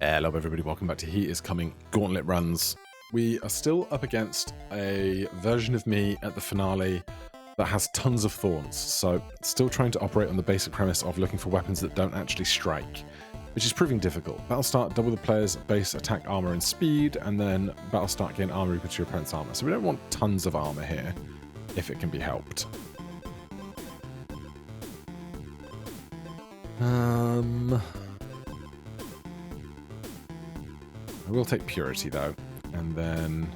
Hello everybody, welcome back to He Is Coming Gauntlet runs. We are still up against a version of me at the finale that has tons of thorns, so still trying to operate on the basic premise of looking for weapons that don't actually strike, which is proving difficult. Battle start, double the player's base attack armor and speed, and then battle start gain armor equal to your opponent's armor. So we don't want tons of armor here, if it can be helped. I will take Purity, though, and then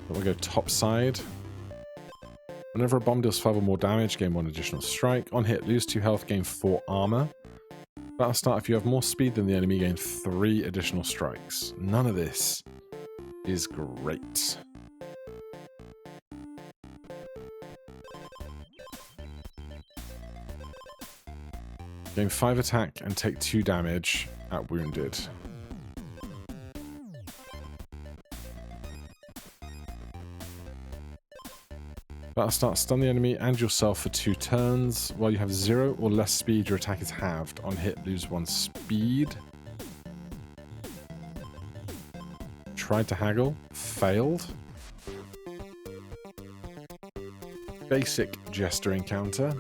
we'll go top side. Whenever a bomb deals 5 or more damage, gain 1 additional strike. On hit, lose 2 health, gain 4 armor. Battle start, if you have more speed than the enemy, gain 3 additional strikes. None of this is great. Gain 5 attack and take 2 damage at wounded. Battle start, stun the enemy and yourself for 2 turns. While you have 0 or less speed, your attack is halved. On hit, lose 1 speed. Tried to haggle, failed. Basic Jester encounter.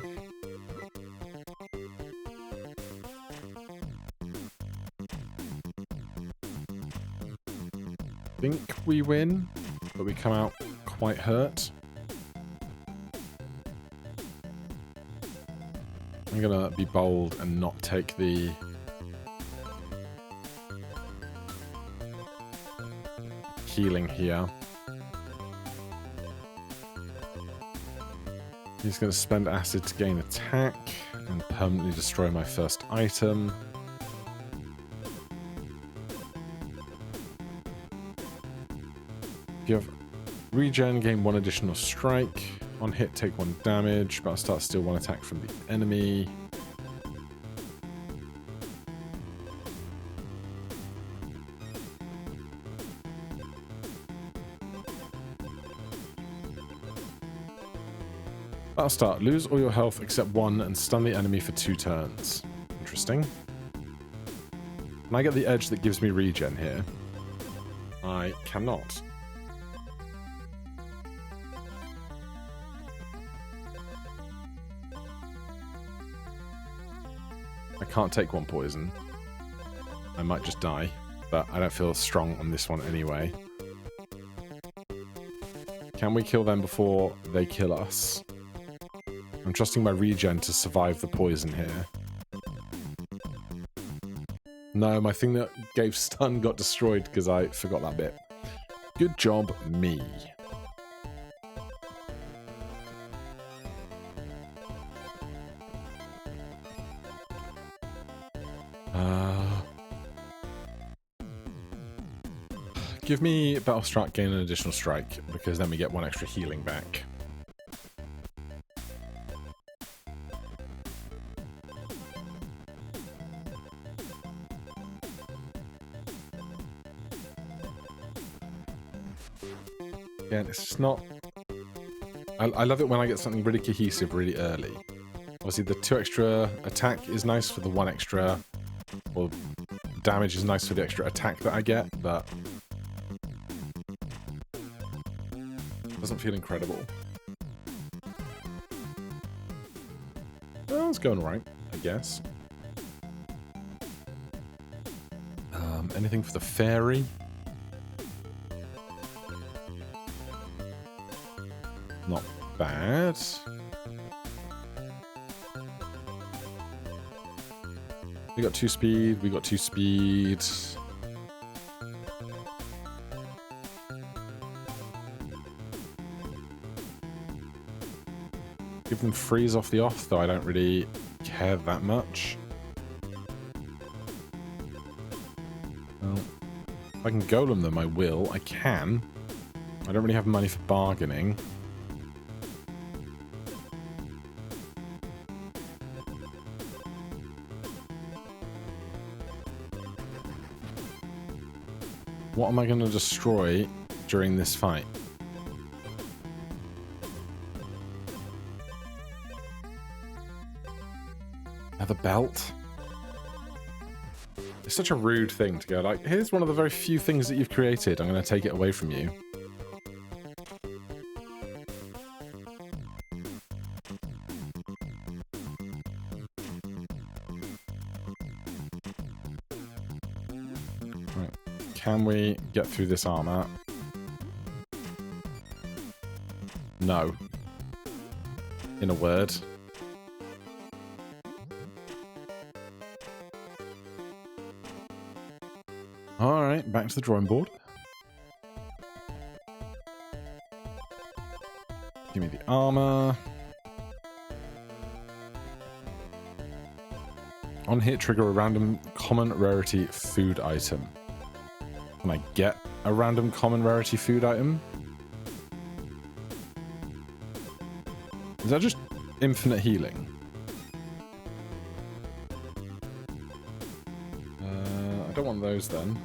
Think we win, but we come out quite hurt. I'm gonna be bold and not take the healing here. He's gonna spend acid to gain attack and permanently destroy my first item. If you have regen, gain 1 additional strike. On hit, take 1 damage. Battle start, steal 1 attack from the enemy. Battle start, lose all your health except 1 and stun the enemy for 2 turns. Interesting. Can I get the edge that gives me regen here? I cannot. I can't take 1 poison. I might just die, but I don't feel strong on this one anyway. Can we kill them before they kill us? I'm trusting my regen to survive the poison here. No, my thing that gave stun got destroyed because I forgot that bit. Good job, me. Give me Battle Strike, gain an additional strike, because then we get 1 extra healing back. Again, it's just not... I love it when I get something really cohesive really early. Obviously, the 2 extra attack is nice for the 1 extra... Well, damage is nice for the extra attack that I get, but... doesn't feel incredible. Well, it's going right, I guess. Anything for the fairy? Not bad. We got 2 speed, we got 2 speed. Give them freeze off the off, though I don't really care that much. Well, if I can golem them, I will. I can. I don't really have money for bargaining. What am I going to destroy during this fight? Have a belt? It's such a rude thing to go like, here's one of the very few things that you've created. I'm going to take it away from you. Right. Can we get through this armor? No. In a word. Alright, back to the drawing board. Give me the armor. On hit, trigger a random common rarity food item. Can I get a random common rarity food item? Is that just infinite healing? I don't want those then.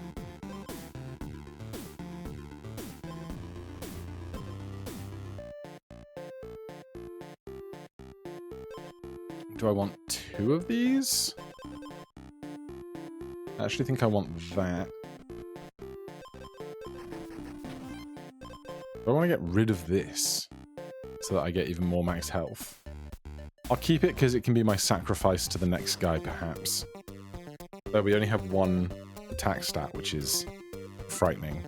Do I want 2 of these? I actually think I want that. Do I want to get rid of this so that I get even more max health? I'll keep it because it can be my sacrifice to the next guy, perhaps. Though we only have 1 attack stat, which is frightening.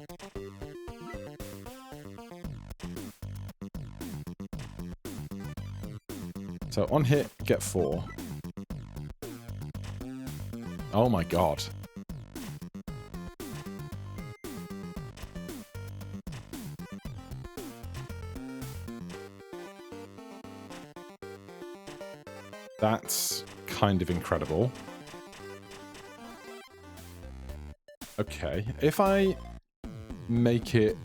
So on hit, get 4. Oh my god. That's kind of incredible. Okay, if I make it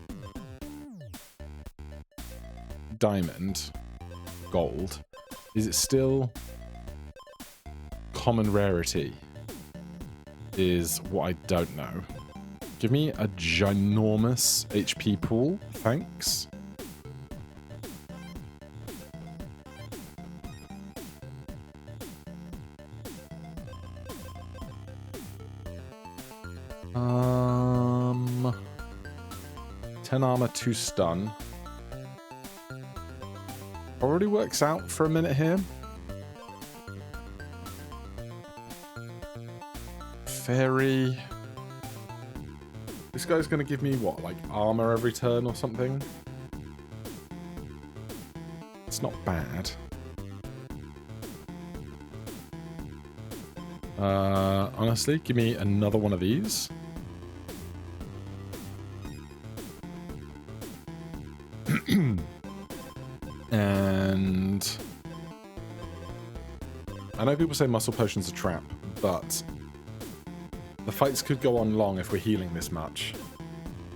diamond, gold, is it still common rarity? Is what I don't know. Give me a ginormous HP pool, thanks. Um, 10 armor, 2 stun. Already works out for a minute here. Fairy. This guy's gonna give me what, like armor every turn or something? It's not bad. Honestly, give me another one of these. And I know people say muscle potion's a trap, but the fights could go on long if we're healing this much.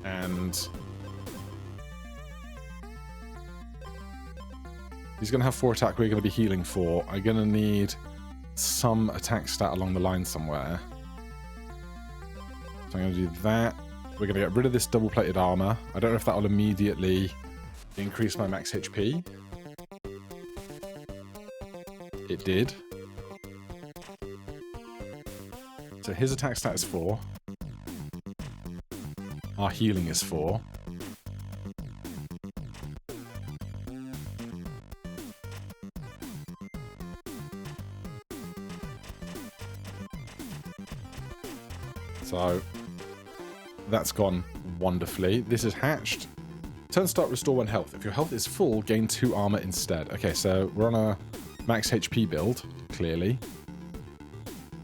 And he's going to have 4 attack, we're going to be healing 4. I'm going to need some attack stat along the line somewhere. So I'm going to do that. We're going to get rid of this double-plated armor. I don't know if that will immediately increase my max HP. It did. So his attack stat is 4. Our healing is 4. So that's gone wonderfully. This is hatched. Turn start, restore 1 health. If your health is full, gain 2 armor instead. Okay, so we're on a max HP build, clearly.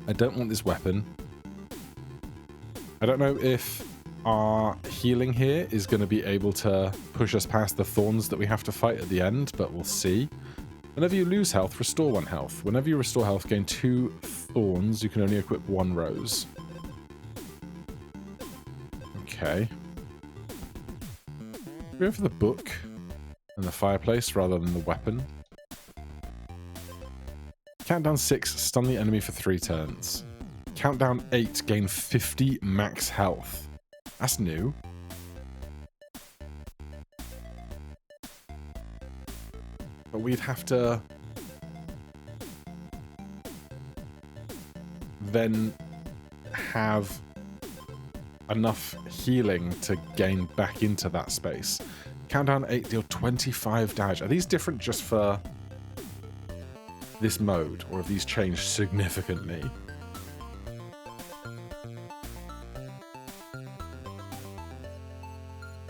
I don't want this weapon. I don't know if our healing here is going to be able to push us past the thorns that we have to fight at the end, but we'll see. Whenever you lose health, restore 1 health. Whenever you restore health, gain 2 thorns. You can only equip 1 rose. Okay. Go for the book and the fireplace rather than the weapon. Countdown 6, stun the enemy for 3 turns. Countdown 8, gain 50 max health. That's new. But we'd have to then have enough healing to gain back into that space. Countdown 8, deal 25 damage. Are these different just for this mode, or have these changed significantly?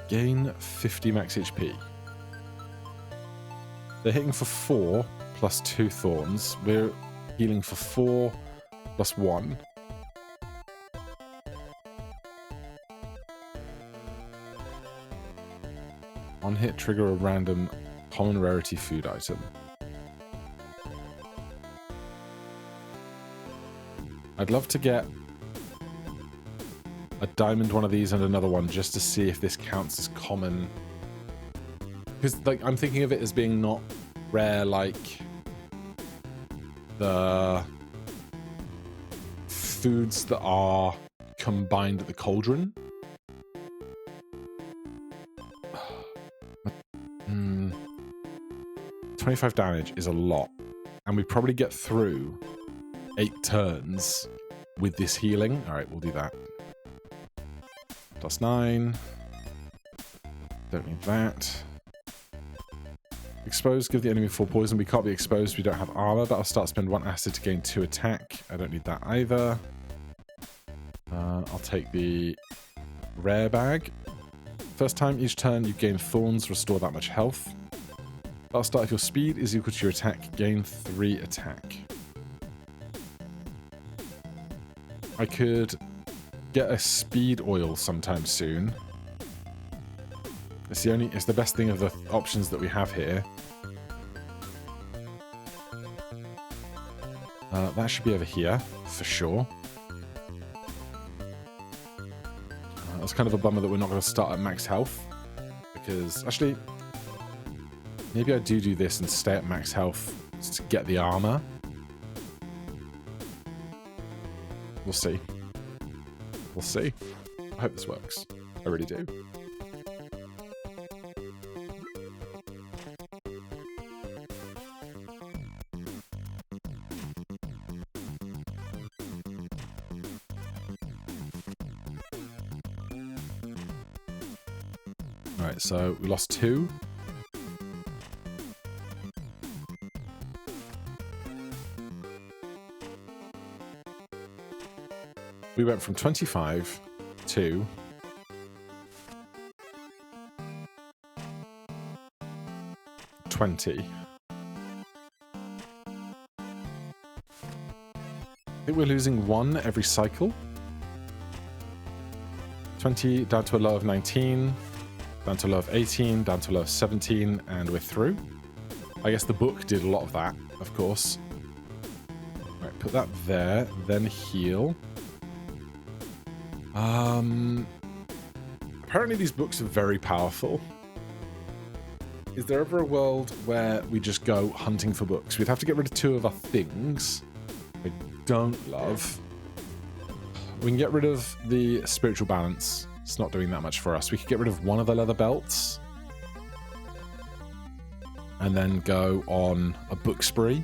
Gain 50 max HP. They're hitting for 4 plus 2 thorns. We're healing for 4 plus 1. On hit, trigger a random common rarity food item. I'd love to get a diamond one of these and another one just to see if this counts as common. Because like I'm thinking of it as being not rare like the foods that are combined at the cauldron. 25 damage is a lot, and we probably get through 8 turns with this healing. All right, we'll do that. +9. Don't need that. Exposed, give the enemy 4 poison. We can't be exposed, we don't have armor, but I'll start spend 1 acid to gain 2 attack. I don't need that either. I'll take the rare bag. First time each turn you gain thorns, restore that much health. I'll start if your speed is equal to your attack, gain 3 attack. I could get a speed oil sometime soon. It's the best thing of the options that we have here. That should be over here for sure. It's kind of a bummer that we're not going to start at max health, because actually maybe I do this and stay at max health to get the armor. We'll see. We'll see. I hope this works. I really do. Alright, so we lost 2. We went from 25 to 20. I think we're losing 1 every cycle. 20 down to a low of 19, down to a low of 18, down to a low of 17, and we're through. I guess the book did a lot of that, of course. Right, put that there, then heal. Apparently these books are very powerful. Is there ever a world where we just go hunting for books? We'd have to get rid of 2 of our things I don't love. We can get rid of the spiritual balance. It's not doing that much for us. We could get rid of 1 of the leather belts and then go on a book spree.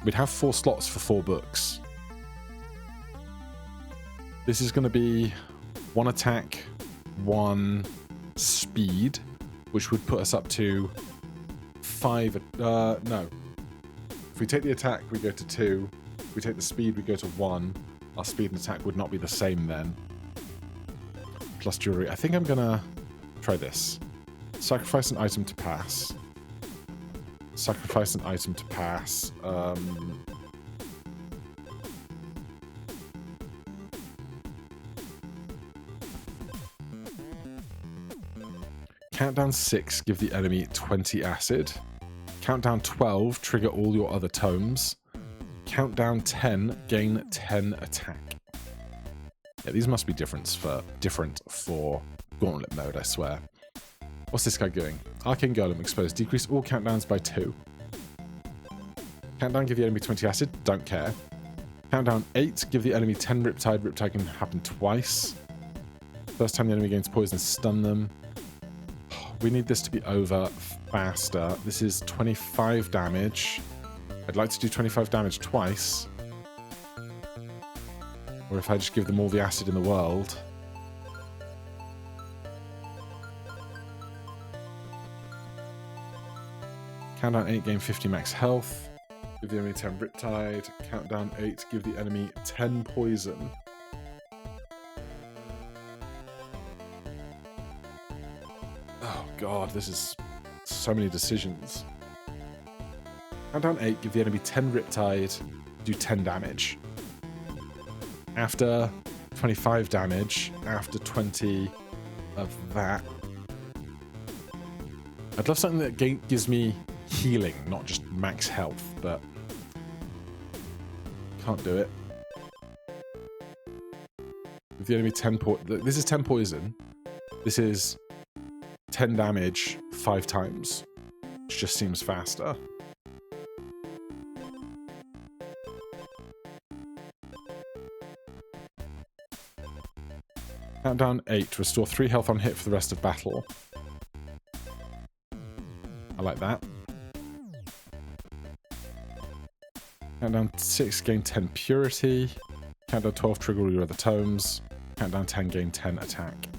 We'd have 4 slots for 4 books. This is going to be 1 attack, 1 speed, which would put us up to 5. No. If we take the attack, we go to 2. If we take the speed, we go to 1. Our speed and attack would not be the same then. Plus jewelry. I think I'm going to try this. Sacrifice an item to pass. Sacrifice an item to pass. Countdown 6, give the enemy 20 acid. Countdown 12, trigger all your other tomes. Countdown 10, gain 10 attack. Yeah, these must be different for Gauntlet mode, I swear. What's this guy doing? Arcane golem exposed. Decrease all countdowns by 2. Countdown, give the enemy 20 acid. Don't care. Countdown 8, give the enemy 10 riptide. Riptide can happen twice. First time the enemy gains poison, stun them. We need this to be over faster. This is 25 damage. I'd like to do 25 damage twice. Or if I just give them all the acid in the world. Countdown 8, gain 50 max health. Give the enemy 10 Riptide. Countdown 8, give the enemy 10 poison. Oh god, this is so many decisions. Countdown 8, give the enemy 10 Riptide, do 10 damage. After 25 damage, after 20 of that. I'd love something that gives me healing, not just max health, but can't do it. Give the enemy 10 this is 10 poison. This is 10 damage 5 times, which just seems faster. Countdown 8, restore 3 health on hit for the rest of battle. I like that. Countdown 6, gain 10 purity. Countdown 12, trigger all your other tomes. Countdown 10, gain 10 attack.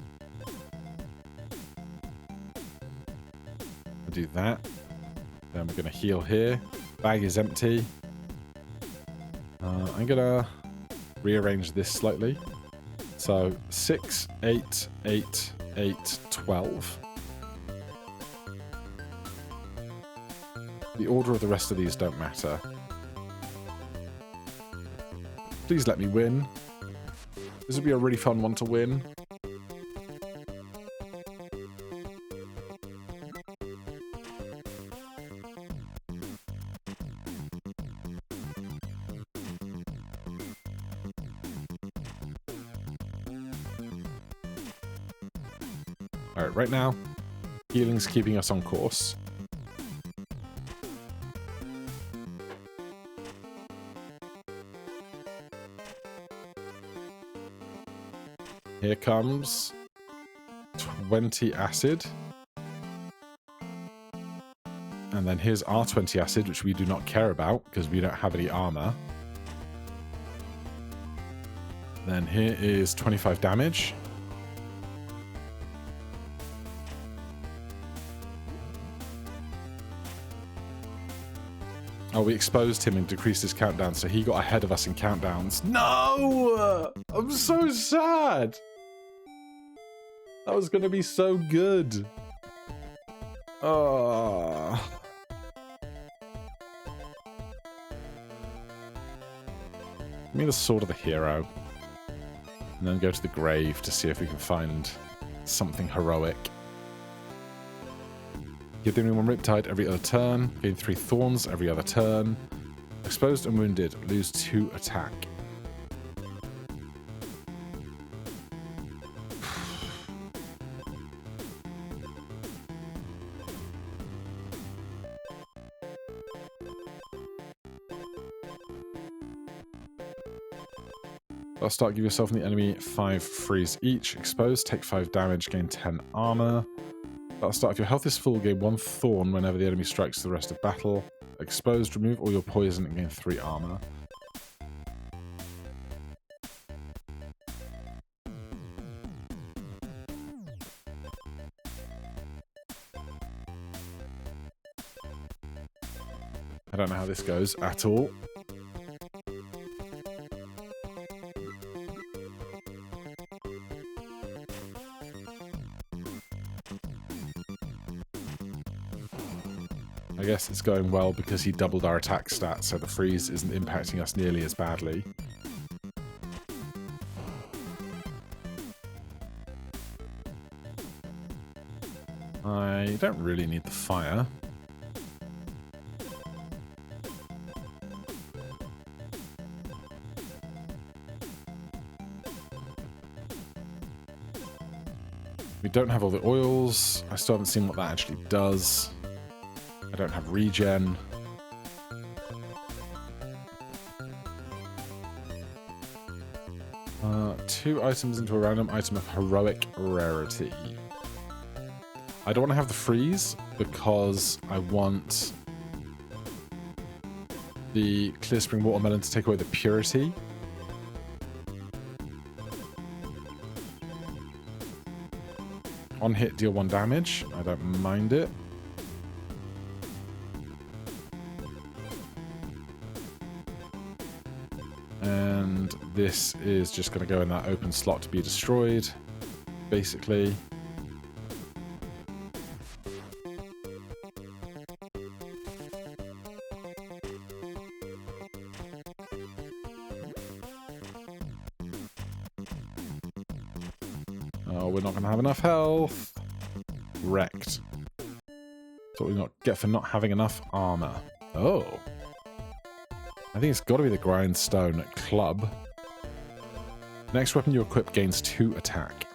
I'll do that. Then we're going to heal here. Bag is empty. I'm going to rearrange this slightly. So 6, 8, 8, 8, 12. The order of the rest of these don't matter. Please let me win. This would be a really fun one to win. Alright, right now, healing's keeping us on course. Here comes 20 acid. And then here's our 20 acid, which we do not care about because we don't have any armor. Then here is 25 damage. Oh, we exposed him and decreased his countdown, so he got ahead of us in countdowns. No! I'm so sad! That was gonna be so good. Oh. Give me the Sword of the Hero. And then go to the grave to see if we can find something heroic. Give the enemy 1 Riptide every other turn. Gain 3 Thorns every other turn. Exposed and wounded. Lose 2 attack. I'll start. Give yourself and the enemy 5 freeze each. Exposed, take 5 damage, gain 10 armor. That'll start. If your health is full, gain 1 thorn whenever the enemy strikes the rest of battle. Exposed, remove all your poison and gain 3 armor. I don't know how this goes at all. I guess it's going well because he doubled our attack stats, so the freeze isn't impacting us nearly as badly. I don't really need the fire. We don't have all the oils. I still haven't seen what that actually does. I don't have regen. Two items into a random item of heroic rarity. I don't want to have the freeze because I want the Clear Spring Watermelon to take away the purity. On hit, deal 1 damage. I don't mind it. And this is just going to go in that open slot to be destroyed, basically. Oh, we're not going to have enough health. Wrecked. That's what we get for not having enough armor. Oh. I think it's got to be the grindstone club. Next weapon you equip gains 2 attack.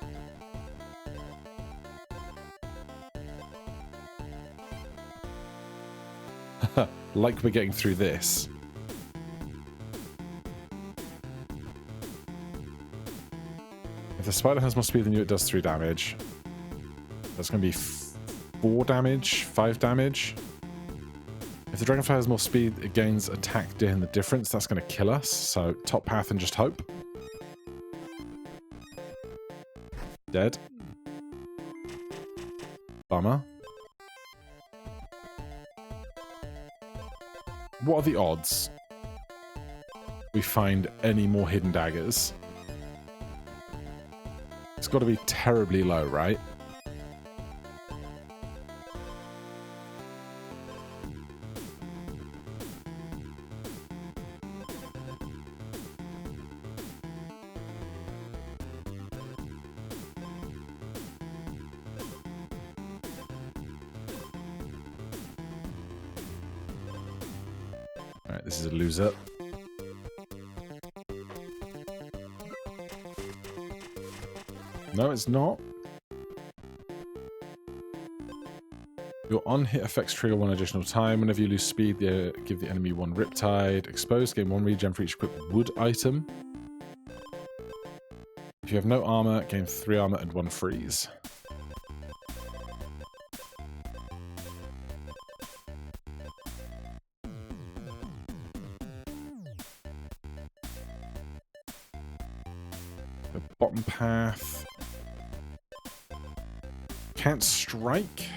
Like we're getting through this. If the spider has more speed than you, it does 3 damage. That's going to be 4 damage, 5 damage. If the dragonfly has more speed, it gains attack doing the difference. That's going to kill us. So top path and just hope. Dead. Bummer. What are the odds we find any more hidden daggers? It's got to be terribly low, right? Alright, this is a loser. No, it's not. Your on-hit effects trigger 1 additional time. Whenever you lose speed, give the enemy 1 riptide. Exposed, gain 1 regen for each equipped wood item. If you have no armor, gain 3 armor and 1 freeze. The bottom path. Can't strike.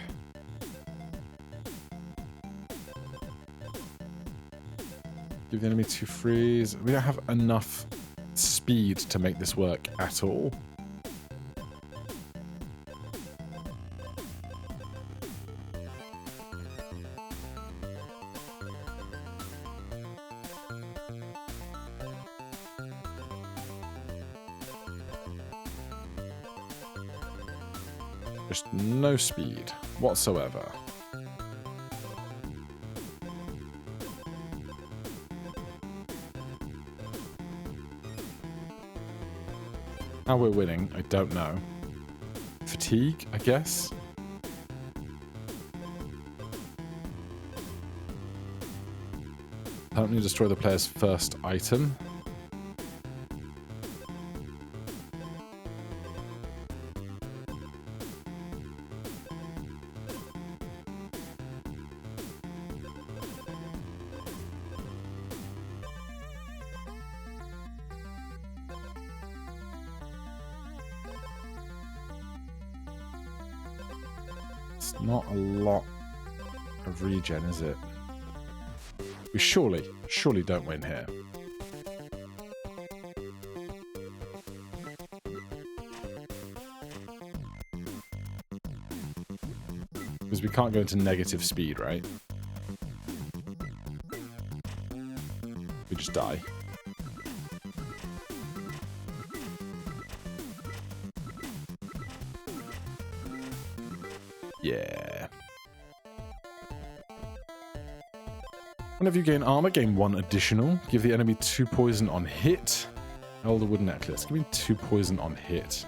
Give the enemy 2 freeze. We don't have enough speed to make this work at all. Just no speed whatsoever. How we're winning, I don't know. Fatigue, I guess? Permanently destroy the player's first item. It's not a lot of regen, is it? We surely don't win here. Because we can't go into negative speed, right? We just die. Yeah. Whenever you gain armor, gain 1 additional. Give the enemy 2 poison on hit. Elder Wood Necklace. Give me 2 poison on hit.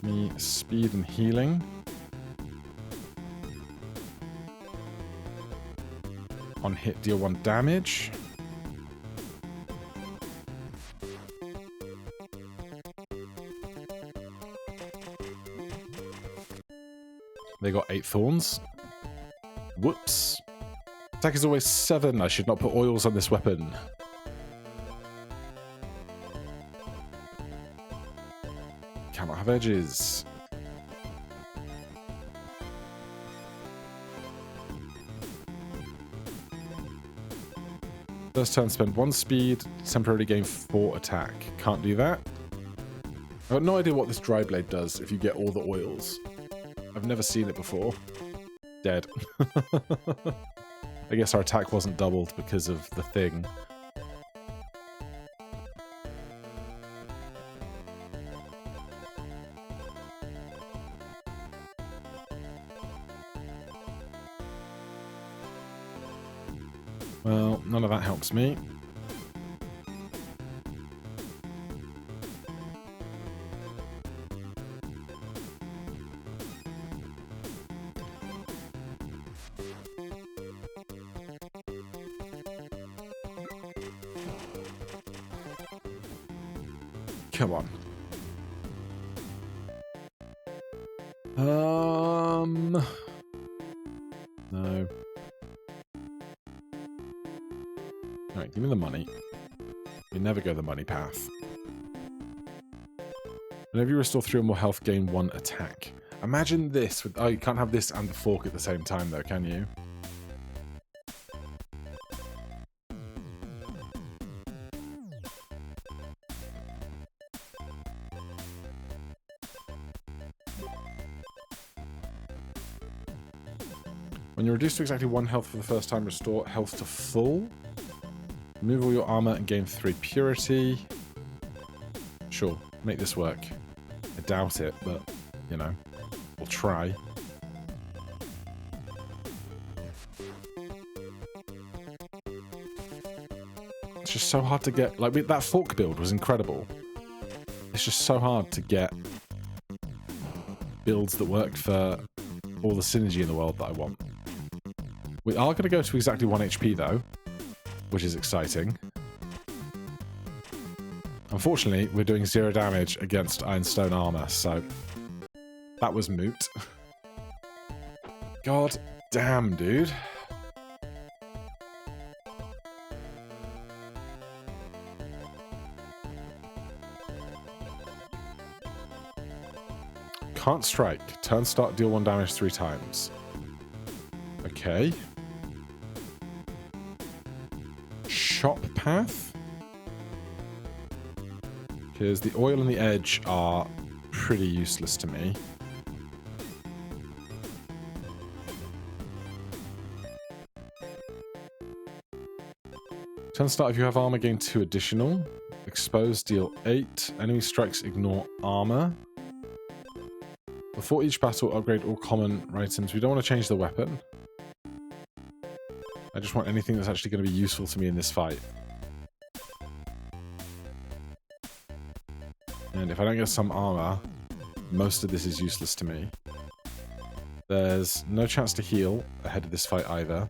Me speed and healing. On hit, deal 1 damage. They got 8 thorns. Whoops. Attack is always 7. I should not put oils on this weapon. Savages. First turn, spend 1 speed, temporarily gain 4 attack. Can't do that. I've got no idea what this dry blade does if you get all the oils. I've never seen it before. Dead. I guess our attack wasn't doubled because of the thing. Well, none of that helps me. Come on. No. Alright, give me the money. We never go the money path. Whenever you restore 3 or more health, gain 1 attack. Imagine this with... Oh, you can't have this and the fork at the same time though, can you? When you're reduced to exactly 1 health for the first time, restore health to full. Remove all your armor and gain 3 purity. Sure, make this work. I doubt it, but, you know, we'll try. It's just so hard to get... Like, that fork build was incredible. It's just so hard to get builds that worked for all the synergy in the world that I want. We are going to go to exactly 1 HP, though, which is exciting. Unfortunately, we're doing 0 damage against Ironstone armor, so that was moot. God damn, dude. Can't strike. Turn start, deal 1 damage 3 times. Okay. Chop path? Because the oil and the edge are pretty useless to me. Turn start, if you have armor, gain 2 additional. Exposed, deal 8. Enemy strikes, ignore armor. Before each battle, upgrade all common items. We don't want to change the weapon. I just want anything that's actually going to be useful to me in this fight. And if I don't get some armor, most of this is useless to me. There's no chance to heal ahead of this fight either.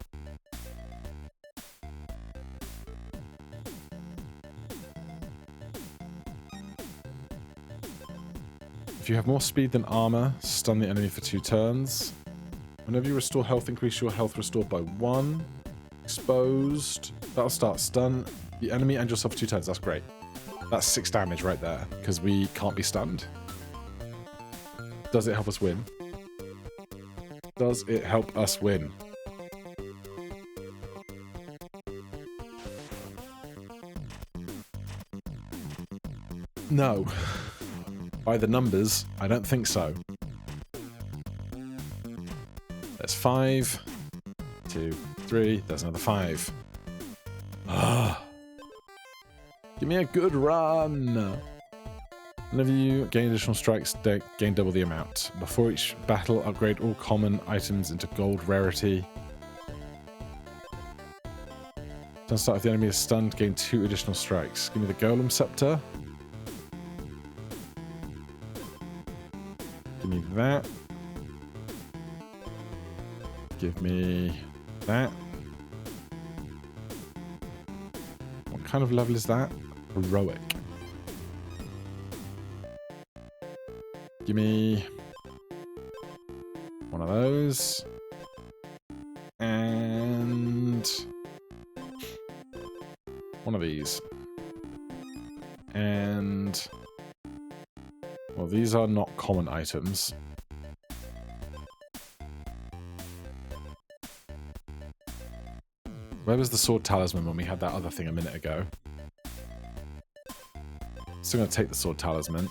If you have more speed than armor, stun the enemy for 2 turns. Whenever you restore health, increase your health restored by 1. Exposed. That'll start stun the enemy and yourself for 2 turns. That's great. That's 6 damage right there, because we can't be stunned. Does it help us win? Does it help us win? No. By the numbers, I don't think so. There's 5, 2, 3, there's another 5. Ah. Give me a good run! Whenever you gain additional strikes, gain double the amount. Before each battle, upgrade all common items into gold rarity. Turn start, if the enemy is stunned, gain 2 additional strikes. Give me the golem scepter. Give me that. Give me that. What kind of level is that? Heroic. Give me one of those. And one of these. And one of Well, these are not common items. Where was the sword talisman when we had that other thing a minute ago? Still going to take the sword talisman.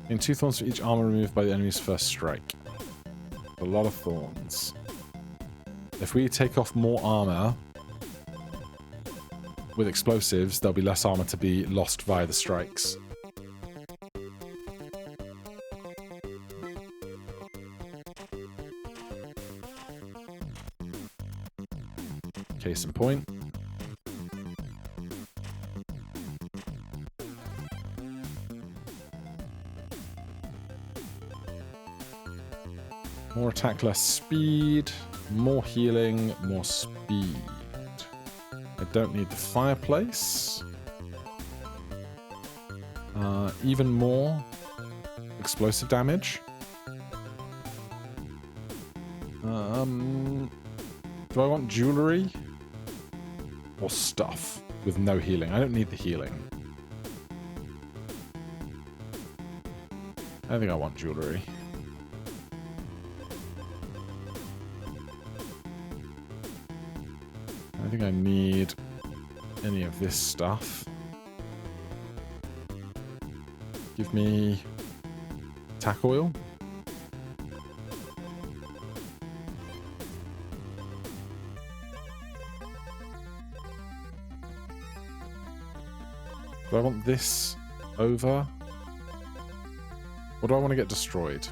In 2 thorns for each armor removed by the enemy's first strike. A lot of thorns. If we take off more armor with explosives, there'll be less armor to be lost via the strikes. Case in point. More attack, less speed. More healing, more speed. I don't need the fireplace. Even more explosive damage. Do I want jewelry? Or stuff with no healing? I don't need the healing. I think I want jewelry. I think I need any of this stuff. Give me tack oil. Do I want this over? Or do I want to get destroyed?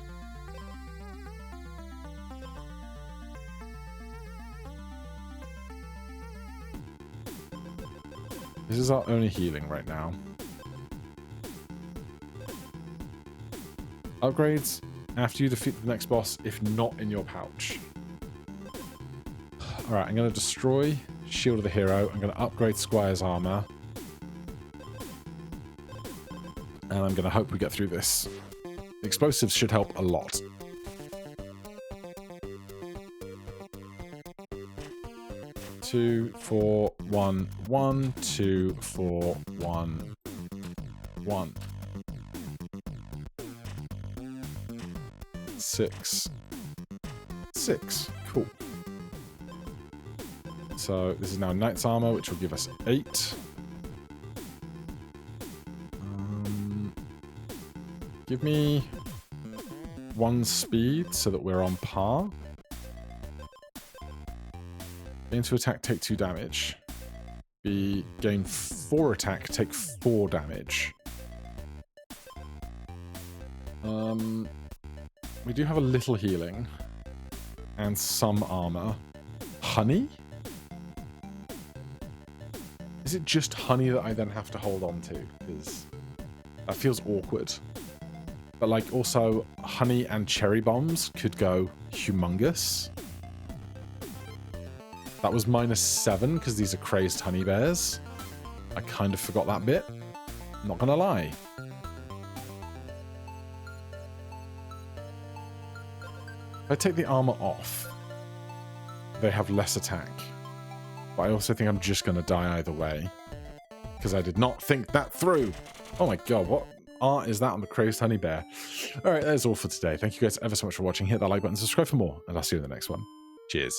This is our only healing right now. Upgrades after you defeat the next boss, if not in your pouch. Alright, I'm going to destroy Shield of the Hero. I'm going to upgrade Squire's armor. And I'm going to hope we get through this. Explosives should help a lot. Two, 4, 1, 1, 2, 4, 1, 1. 6. 6. Cool. So this is now Knight's armor, which will give us 8. Give me 1 speed so that we're on par. Gain 2 attack, take 2 damage. We gain 4 attack, take 4 damage. We do have a little healing. And some armor. Honey? Is it just honey that I then have to hold on to? Because that feels awkward. But like also honey and cherry bombs could go humongous. That was -7 because these are crazed honey bears. I kind of forgot that bit. Not gonna lie. If I take the armor off, they have less attack. But I also think I'm just gonna die either way. Because I did not think that through. Oh my god, what art is that on the crazed honey bear? Alright, that's all for today. Thank you guys ever so much for watching. Hit that like button, subscribe for more, and I'll see you in the next one. Cheers.